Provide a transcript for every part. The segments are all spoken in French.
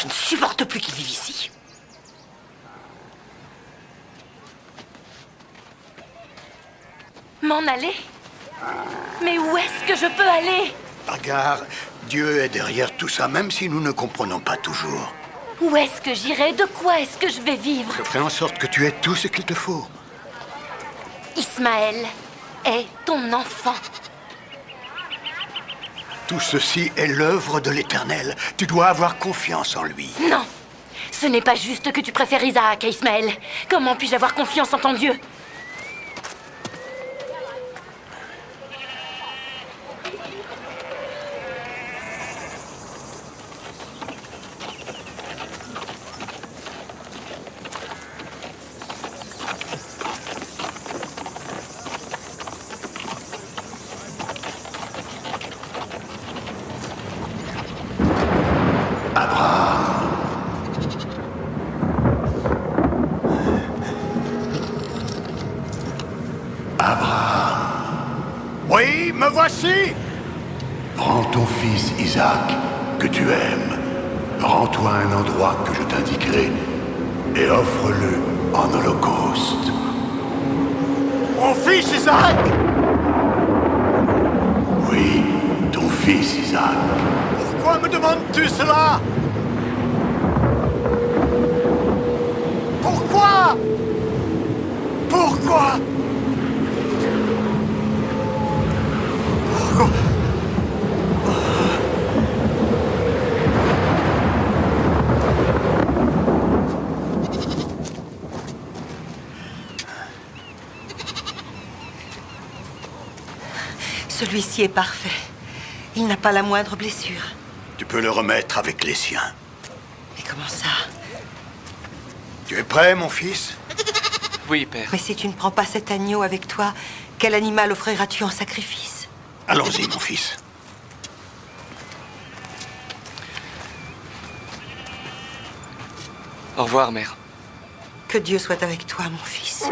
Je ne supporte plus qu'il vive ici. M'en aller? Mais où est-ce que je peux aller? Agar, Dieu est derrière tout ça, même si nous ne comprenons pas toujours. Où est-ce que j'irai? De quoi est-ce que je vais vivre? Je ferai en sorte que tu aies tout ce qu'il te faut. Ismaël est ton enfant. Tout ceci est l'œuvre de l'Éternel. Tu dois avoir confiance en lui. Non, ce n'est pas juste que tu préfères Isaac à Ismaël. Comment puis-je avoir confiance en ton Dieu? Oui, me voici! Prends ton fils Isaac, que tu aimes. Rends-toi à un endroit que je t'indiquerai et offre-le en holocauste. Mon fils Isaac! Oui, ton fils Isaac. Pourquoi me demandes-tu cela? Pourquoi? Pourquoi? Pourquoi? Celui-ci est parfait. Il n'a pas la moindre blessure. Tu peux le remettre avec les siens. Mais comment ça? Tu es prêt, mon fils? Oui, père. Mais si tu ne prends pas cet agneau avec toi, quel animal offriras-tu en sacrifice? Allons-y, mon fils. Au revoir, mère. Que Dieu soit avec toi, mon fils.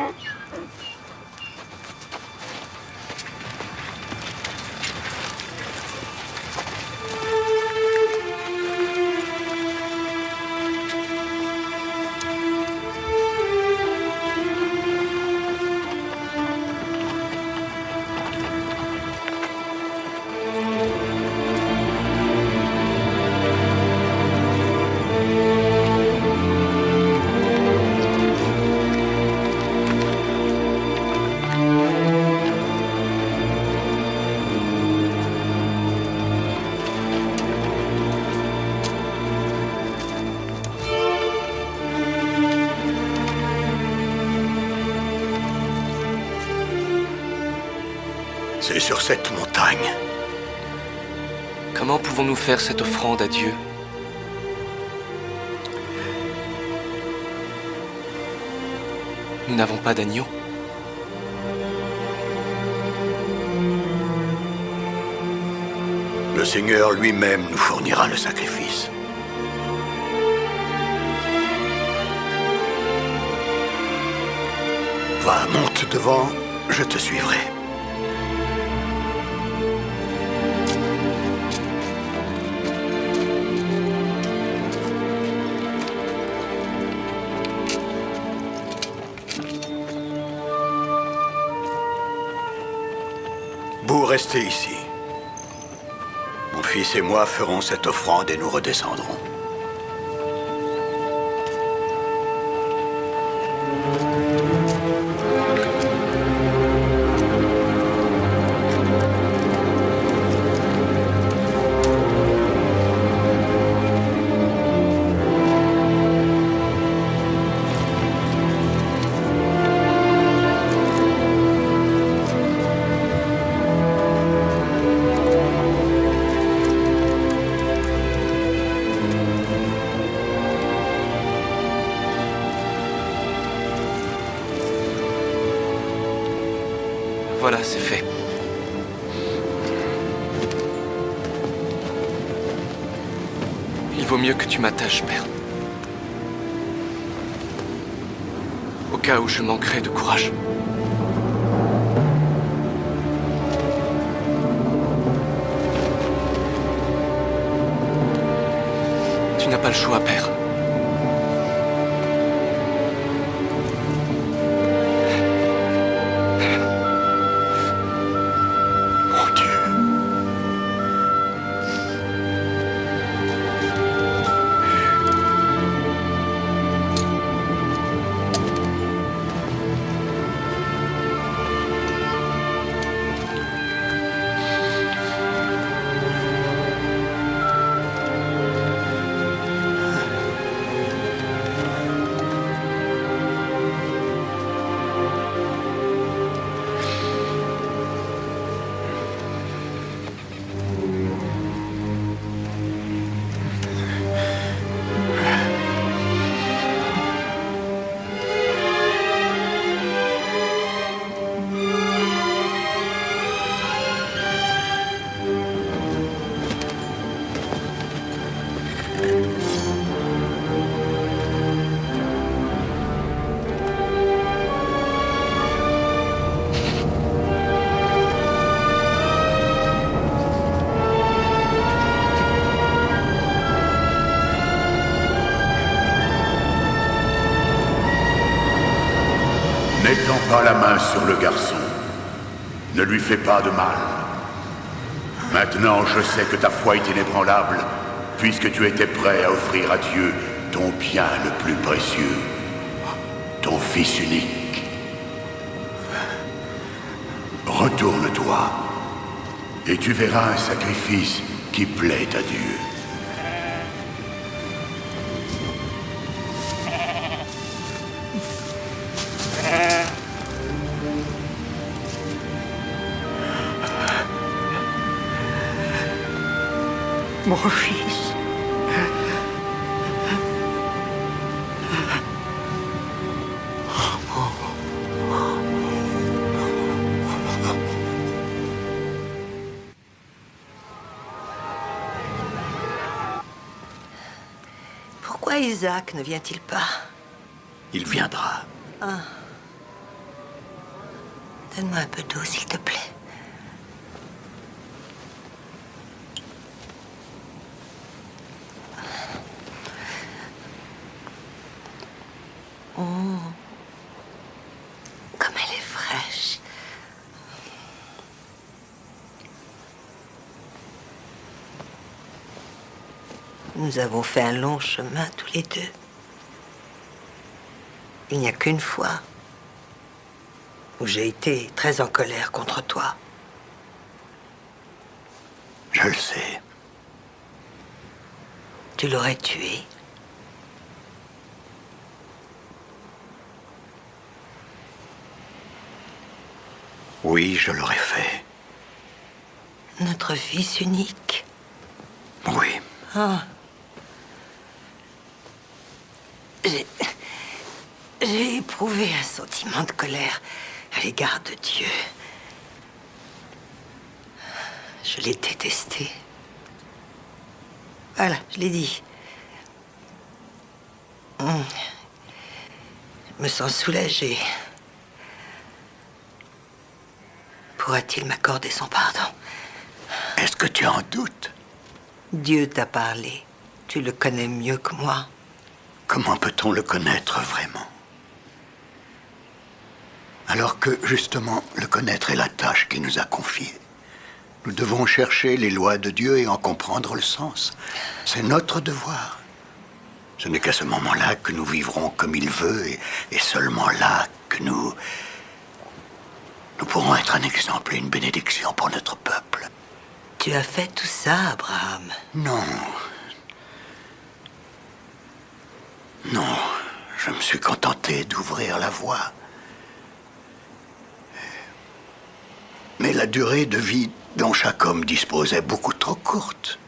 C'est sur cette montagne. Comment pouvons-nous faire cette offrande à Dieu? Nous n'avons pas d'agneau. Le Seigneur lui-même nous fournira le sacrifice. Va, monte devant, je te suivrai. Vous restez ici. Mon fils et moi ferons cette offrande et nous redescendrons. Voilà, c'est fait. Il vaut mieux que tu m'attaches, père. Au cas où je manquerais de courage. Tu n'as pas le choix, père. Mon Dieu. N'étends pas la main sur le garçon. Ne lui fais pas de mal. Maintenant, je sais que ta foi est inébranlable, puisque tu étais prêt à offrir à Dieu ton bien le plus précieux, ton fils unique. Retourne-toi, et tu verras un sacrifice qui plaît à Dieu. Mon fils. Pourquoi Isaac ne vient-il pas? Il viendra. Donne-moi un peu d'eau, s'il te plaît. Comme elle est fraîche. Nous avons fait un long chemin tous les deux. Il n'y a qu'une fois où j'ai été très en colère contre toi. Je le sais. Tu l'aurais tué. Oui, je l'aurais fait. Notre fils unique. Oui. J'ai éprouvé un sentiment de colère à l'égard de Dieu. Je l'ai détesté. Voilà, je l'ai dit. Je me sens soulagée. Pourra-t-il m'accorder son pardon? Est-ce que tu en doutes? Dieu t'a parlé. Tu le connais mieux que moi. Comment peut-on le connaître vraiment? Alors que, justement, le connaître est la tâche qu'il nous a confiée. Nous devons chercher les lois de Dieu et en comprendre le sens. C'est notre devoir. Ce n'est qu'à ce moment-là que nous vivrons comme il veut et seulement là que nous pourrons être un exemple et une bénédiction pour notre peuple. Tu as fait tout ça, Abraham? Non. Non, je me suis contenté d'ouvrir la voie. Mais la durée de vie dont chaque homme dispose est beaucoup trop courte.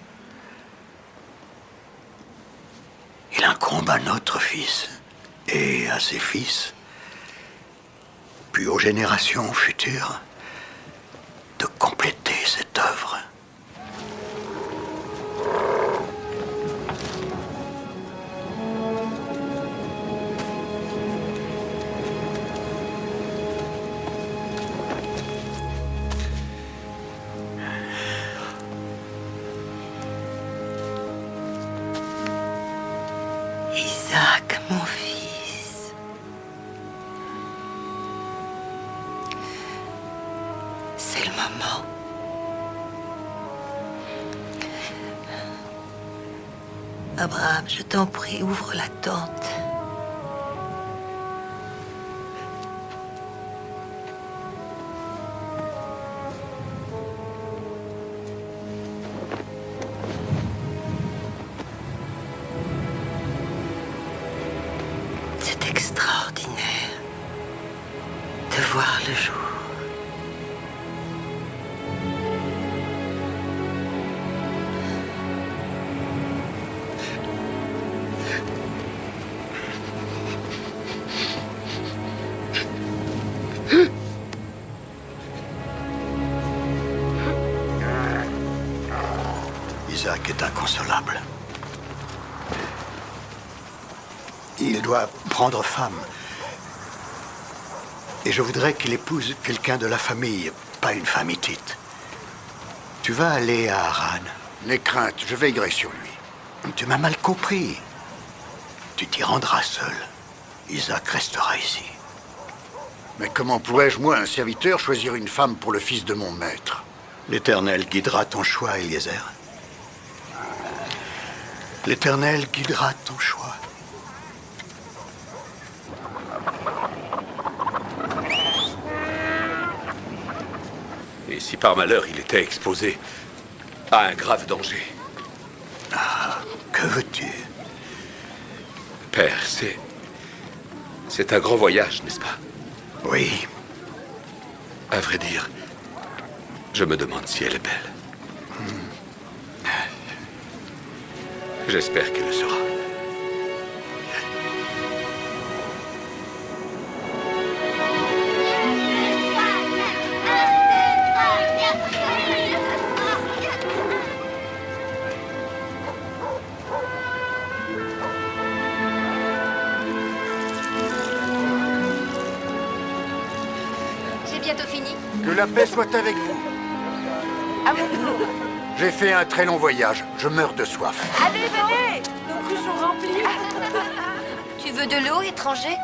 Il incombe à notre fils et à ses fils, puis aux générations futures, de compléter cette œuvre. Isaac, mon fils. C'est le moment. Abraham, je t'en prie, ouvre la tente. C'est extraordinaire de voir le jour. Isaac est inconsolable. Il doit prendre femme. Et je voudrais qu'il épouse quelqu'un de la famille, pas une femme hittite. Tu vas aller à Haran. N'aie crainte, je veillerai sur lui. Tu m'as mal compris. Tu t'y rendras seul. Isaac restera ici. Mais comment pourrais-je, moi, un serviteur, choisir une femme pour le fils de mon maître? L'Éternel guidera ton choix, Eliezer. L'Éternel guidera ton choix. Et si par malheur il était exposé à un grave danger? Ah, que veux-tu? Père, c'est un grand voyage, n'est-ce pas? Oui. À vrai dire, je me demande si elle est belle. J'espère qu'elle le sera. J'ai bientôt fini. Que la paix soit avec vous. À mon tour. J'ai fait un très long voyage. Je meurs de soif. Allez, venez. Nos crues sont remplies. Tu veux de l'eau, étranger?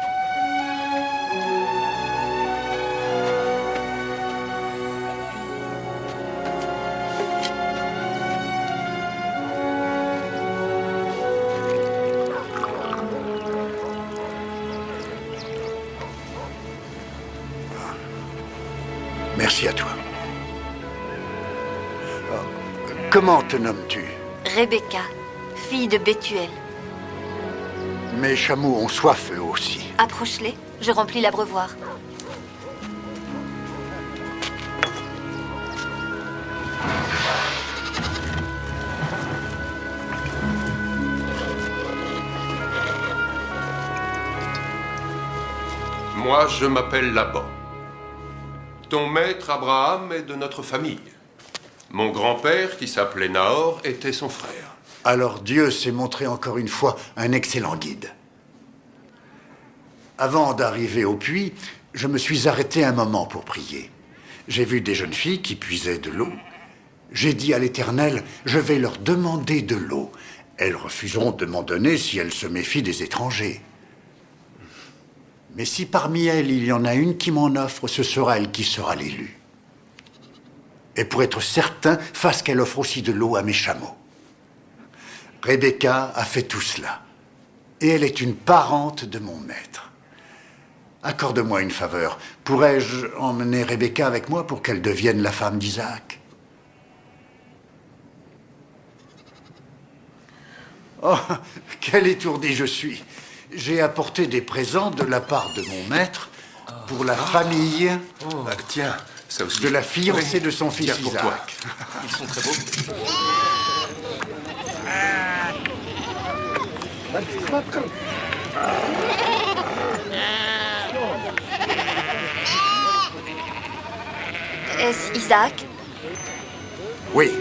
Merci à toi. Comment te nommes-tu? Rebecca, fille de Bethuel. Mes chameaux ont soif eux aussi. Approche-les, je remplis l'abreuvoir. Moi, je m'appelle Laban. Ton maître Abraham est de notre famille. Mon grand-père, qui s'appelait Nahor, était son frère. Alors Dieu s'est montré encore une fois un excellent guide. Avant d'arriver au puits, je me suis arrêté un moment pour prier. J'ai vu des jeunes filles qui puisaient de l'eau. J'ai dit à l'Éternel, je vais leur demander de l'eau. Elles refuseront de m'en donner si elles se méfient des étrangers. Mais si parmi elles, il y en a une qui m'en offre, ce sera elle qui sera l'élue. Et pour être certain, fasse qu'elle offre aussi de l'eau à mes chameaux. Rebecca a fait tout cela. Et elle est une parente de mon maître. Accorde-moi une faveur. Pourrais-je emmener Rebecca avec moi pour qu'elle devienne la femme d'Isaac? Oh, quel étourdi je suis. J'ai apporté des présents de la part de mon maître pour la famille Tiens, ça aussi. de la fiancée de son fils Tiens, pour Isaac. toi. Ils sont très beaux. Est-ce Isaac? Oui.